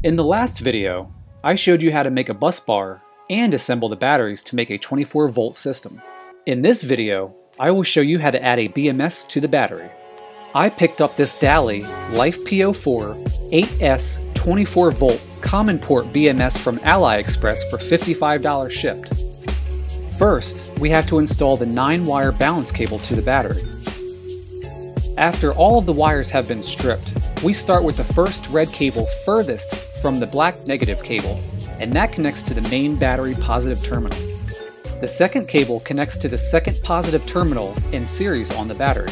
In the last video, I showed you how to make a bus bar and assemble the batteries to make a 24-volt system. In this video, I will show you how to add a BMS to the battery. I picked up this Daly LIFEP04 8S 24-volt common port BMS from AliExpress for $55 shipped. First, we have to install the 9-wire balance cable to the battery. After all of the wires have been stripped, we start with the first red cable furthest from the black negative cable, and that connects to the main battery positive terminal. The second cable connects to the second positive terminal in series on the battery.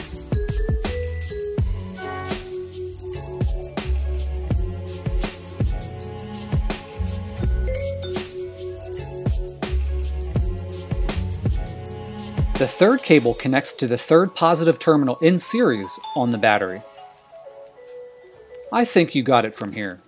The third cable connects to the third positive terminal in series on the battery. I think you got it from here.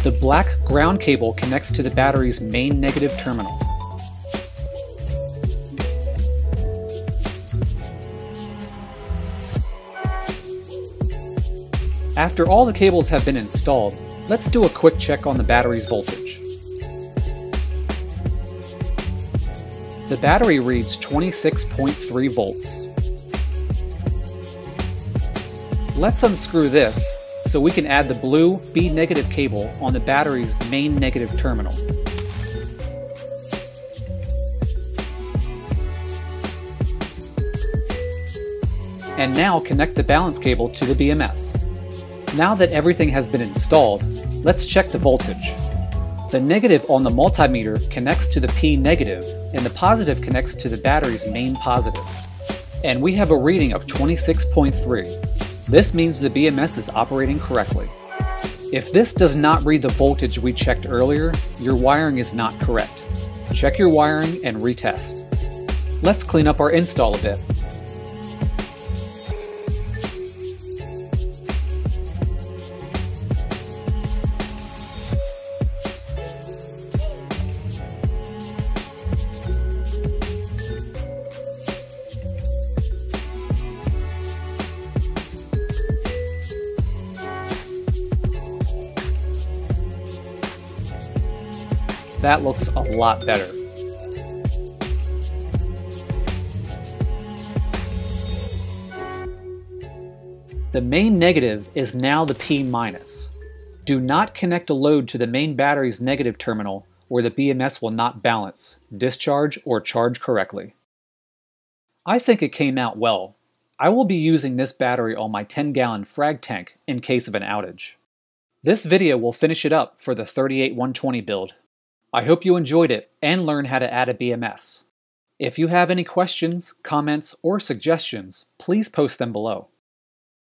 The black ground cable connects to the battery's main negative terminal. After all the cables have been installed, let's do a quick check on the battery's voltage. The battery reads 26.3 volts. Let's unscrew this so we can add the blue B negative cable on the battery's main negative terminal. And now connect the balance cable to the BMS. Now that everything has been installed, let's check the voltage. The negative on the multimeter connects to the P negative, and the positive connects to the battery's main positive. And we have a reading of 26.3. This means the BMS is operating correctly. If this does not read the voltage we checked earlier, your wiring is not correct. Check your wiring and retest. Let's clean up our install a bit. That looks a lot better. The main negative is now the P minus. Do not connect a load to the main battery's negative terminal or the BMS will not balance, discharge, or charge correctly. I think it came out well. I will be using this battery on my 10-gallon frag tank in case of an outage. This video will finish it up for the 38120 build. I hope you enjoyed it and learned how to add a BMS. If you have any questions, comments, or suggestions, please post them below.